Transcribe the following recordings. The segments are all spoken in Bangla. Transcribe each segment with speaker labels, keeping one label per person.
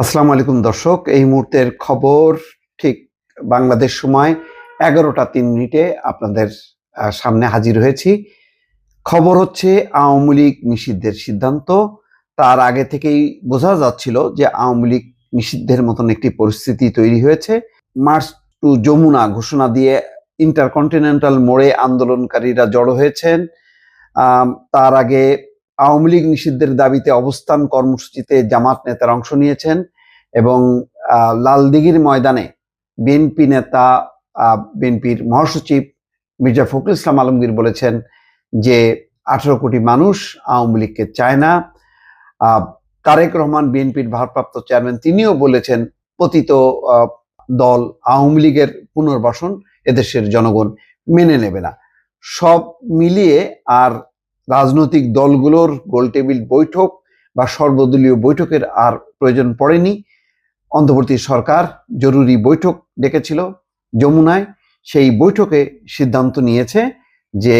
Speaker 1: আসসালামু আলাইকুম দর্শক, এই মুহূর্তের খবর ঠিক বাংলাদেশ সময় 11টা 3 মিনিটে আপনাদের সামনে হাজির হয়েছি। খবর হচ্ছে আওয়ামী লীগ নিষিদ্ধের সিদ্ধান্ত। তার আগে থেকেই বোঝা যাচ্ছিল যে আওয়ামী লীগ নিষিদ্ধের মতন একটি পরিস্থিতি তৈরি হয়েছে। মার্চ টু যমুনা ঘোষণা দিয়ে ইন্টারকন্টিনেন্টাল মোড়ে আন্দোলনকারীরা জড়ো হয়েছেন। তার আগে আওয়ামী লীগ নিষিদ্ধের দাবিতে অবস্থান কর্মসূচিতে জামাত নেতারা অংশ নিয়েছেন এবং লালদিঘির ময়দানে বিএনপি নেতা, বিএনপির মহাসচিব মির্জা ফখরুল ইসলাম আলমগীর বলেছেন যে 18 কোটি মানুষ আওয়ামী লীগকে চায় না। তারেক রহমান বিএনপির ভারপ্রাপ্ত চেয়ারম্যান তিনিও বলেছেন পতিত দল আওয়ামী লীগের পুনর্বাসন এদেশের জনগণ মেনে নেবে না। সব মিলিয়ে আর রাজনৈতিক দলগুলোর গোলটেবিল বৈঠক বা সর্বদলীয় বৈঠকের আর প্রয়োজন পড়েনি। অন্তর্বর্তী সরকার জরুরি বৈঠক ডেকেছিল যমুনায়। সেই বৈঠকে সিদ্ধান্ত নিয়েছে যে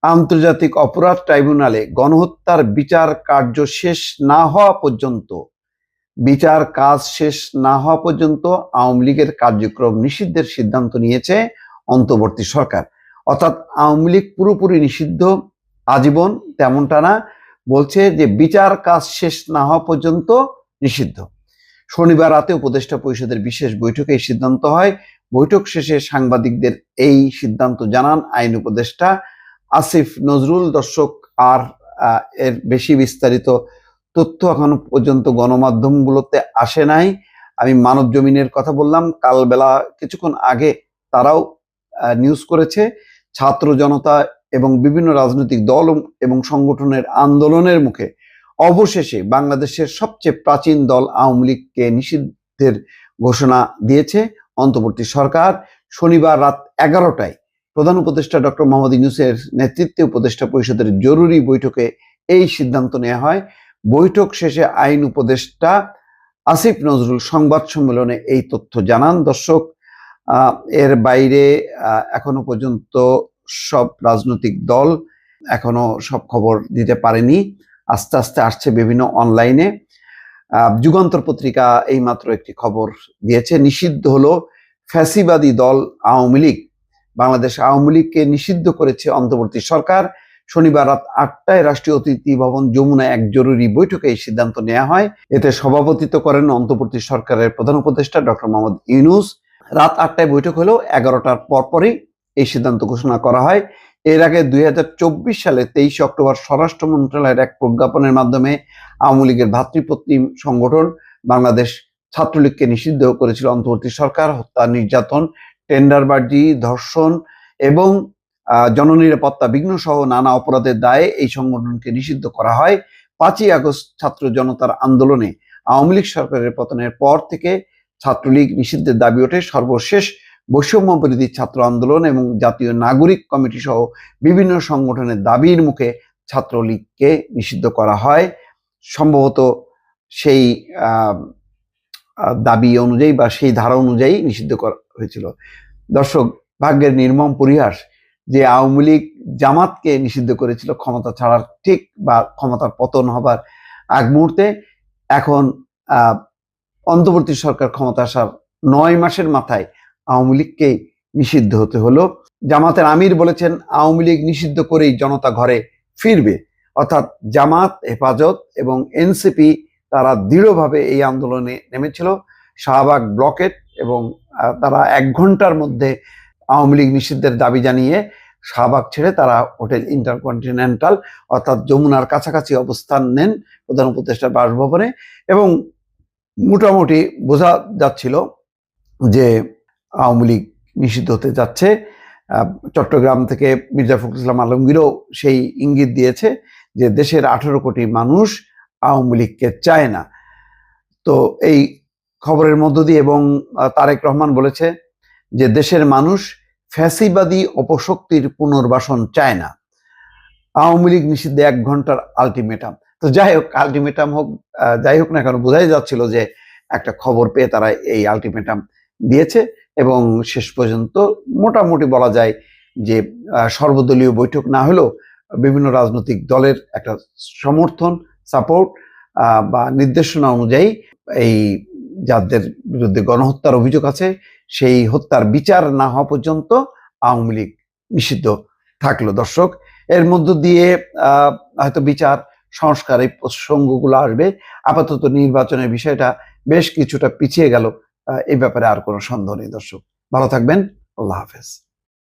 Speaker 1: আন্তর্জাতিক অপরাধ ট্রাইব্যুনালে গণহত্যার বিচার কার্য শেষ না হওয়া পর্যন্ত আওয়ামী লীগের কার্যক্রম নিষিদ্ধের সিদ্ধান্ত নিয়েছে অন্তর্বর্তী সরকার। অর্থাৎ আওয়ামী লীগ পুরোপুরি নিষিদ্ধ আজীবন তেমনটা না, বলছে যে বিচার কাজ শেষ না হওয়া পর্যন্ত নিষিদ্ধ। শনিবার রাতে উপদেষ্টা পরিষদের বিশেষ বৈঠকে এই সিদ্ধান্ত হয়। বৈঠক শেষে সাংবাদিকদের এই সিদ্ধান্ত জানান আইন উপদেষ্টা আসিফ নজরুল। দর্শক, আর এর বেশি বিস্তারিত তথ্য এখনো পর্যন্ত গণমাধ্যমগুলোতে আসে নাই। আমি মানব জমিনের কথা বললাম, কাল বেলা কিছুক্ষণ আগে তারাও নিউজ করেছে। ছাত্র জনতা এবং বিভিন্ন রাজনৈতিক দল এবং সংগঠনের আন্দোলনের মুখে অবশেষে বাংলাদেশের সবচেয়ে প্রাচীন দল আওয়ামী লীগকে নিষিদ্ধের ঘোষণা দিয়েছে অন্তর্বর্তী সরকার। শনিবার রাত 11টায় প্রধান উপদেষ্টা ডক্টর মোহাম্মদ ইউনূসের নেতৃত্বে উপদেষ্টা পরিষদের জরুরি বৈঠকে এই সিদ্ধান্ত নেওয়া হয়। বৈঠক শেষে আইন উপদেষ্টা আসিফ নজরুল সংবাদ সম্মেলনে এই তথ্য জানান। দর্শক, এর বাইরে এখনো পর্যন্ত সব রাজনৈতিক দল এখনো সব খবর দিতে পারেনি। আস্তে আস্তে আসছে বিভিন্ন অনলাইনে। যুগান্তর পত্রিকা এইমাত্র একটি খবর দিয়েছে, নিষিদ্ধ হলো ফ্যাসিবাদী দল আওয়ামী লীগ। বাংলাদেশ আওয়ামী লীগকে নিষিদ্ধ করেছে অন্তর্বর্তী সরকার। শনিবার রাত 8টায় রাষ্ট্রীয় অতিথি ভবন যমুনায় এক জরুরি বৈঠকে এই সিদ্ধান্ত নেওয়া হয়। এতে সভাপতিত্ব করেন অন্তর্বর্তী সরকারের প্রধান উপদেষ্টা ডক্টর মোহাম্মদ ইউনূস। রাত 8টায় বৈঠক হলো, 11টার পরপরই এই সিদ্ধান্ত ঘোষণা করা হয়। এর আগে 2024 সালে 23 অক্টোবর স্বরাষ্ট্র মন্ত্রণালয়ের এক প্রজ্ঞাপনের মাধ্যমে আওয়ামী লীগের ভাতৃপ্রতিম সংগঠন বাংলাদেশ ছাত্রলীগকে নিষিদ্ধ করেছিল অন্তর্বর্তী সরকার। হত্যা, নির্যাতন, টেন্ডারবাজি, ধর্ষণ এবং জননিরাপত্তা বিঘ্ন সহ নানা অপরাধের দায়ে এই সংগঠনকে নিষিদ্ধ করা হয়। 5ই আগস্ট ছাত্র জনতার আন্দোলনে আওয়ামী লীগ সরকারের পতনের পর থেকে ছাত্রলীগ নিষিদ্ধের দাবি ওঠে। সর্বশেষ বৈষম্য বিরোধী ছাত্র আন্দোলন এবং জাতীয় নাগরিক কমিটি সহ বিভিন্ন সংগঠনের দাবির মুখে ছাত্রলীগকে নিষিদ্ধ করা হয়। সম্ভবত সেই দাবি অনুযায়ী বা সেই ধারা অনুযায়ী নিষিদ্ধ করা হয়েছিল। দর্শক, ভাগ্যের নির্মম পরিহাস যে আওয়ামী লীগ জামাতকে নিষিদ্ধ করেছিল ক্ষমতা ছাড়ার ঠিক বা ক্ষমতার পতন হবার আগ মুহূর্তে। এখন অন্তর্বর্তী সরকার ক্ষমতা আসার 9 মাসের মাথায় আওয়ামী লীগকে নিষিদ্ধ হতে হলো। জামাতের আমির বলেছেন আওয়ামী লীগ নিষিদ্ধ করেই জনতা ঘরে ফিরবে। অর্থাৎ জামাত, হেফাজত এবং এনসিপি তারা দৃঢ়ভাবে এই আন্দোলনে নেমেছিল। শাহবাগ ব্লকেট এবং তারা 1 ঘন্টার মধ্যে আওয়ামী লীগ নিষিদ্ধের দাবি জানিয়ে শাহবাগ ছেড়ে তারা হোটেল ইন্টারকন্টিনেন্টাল অর্থাৎ যমুনার কাছাকাছি অবস্থান নেন প্রধান উপদেষ্টার বাসভবনে। এবং মোটামুটি বোঝা যাচ্ছিল যে আওয়ামী লীগ নিষিদ্ধ হতে যাচ্ছে। চট্টগ্রাম থেকে মির্জা ফখরুল ইসলাম আলমগীরও সেই ইঙ্গিত দিয়েছে যে দেশের 18 কোটি মানুষ আওয়ামী লীগকে চায় না। তো এই খবরের মধ্য দিয়ে এবং তারেক রহমান বলেছে যে দেশের মানুষ ফ্যাসিবাদী অপশক্তির পুনর্বাসন চায় না। আওয়ামী লীগ নিষিদ্ধে 1 ঘন্টার আলটিমেটাম। তো যাই হোক, আলটিমেটাম হোক যাই হোক না কেন, বোঝাই যাচ্ছিল যে একটা খবর পেয়ে তারা এই আলটিমেটাম দিয়েছে এবং শেষ পর্যন্ত মোটামুটি বলা যায় যে সর্বদলীয় বৈঠক না হলেও বিভিন্ন রাজনৈতিক দলের একটা সমর্থন, সাপোর্ট বা নির্দেশনা অনুযায়ী এই যাদের বিরুদ্ধে গণহত্যার অভিযোগ আছে সেই হত্যার বিচার না হওয়া পর্যন্ত আওয়ামী লীগ নিষিদ্ধ থাকলো। দর্শক, এর মধ্য দিয়ে হয়তো বিচার সংস্কার এই প্রসঙ্গগুলো আসবে। আপাতত নির্বাচনের বিষয়টা বেশ কিছুটা পিছিয়ে গেল, এই ব্যাপারে আর কোনো সন্দেহ নেই। দর্শক, ভালো থাকবেন। আল্লাহ হাফেজ।